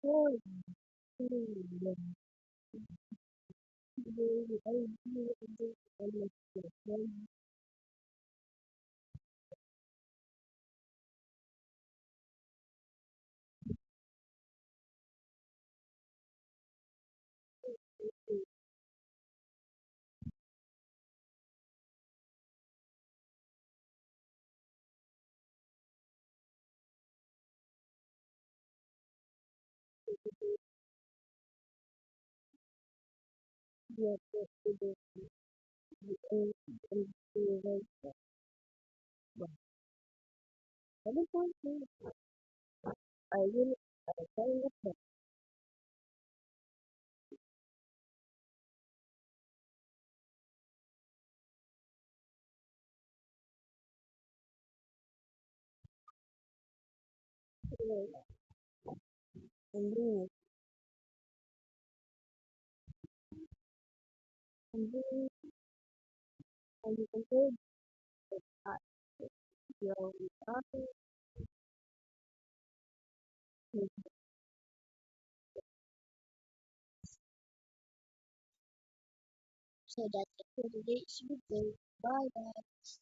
Oh, yeah. I do understand. Yeah, and well, every time I really kind of feel and then and you can say that your daughter is so that's it for today's video. Bye guys.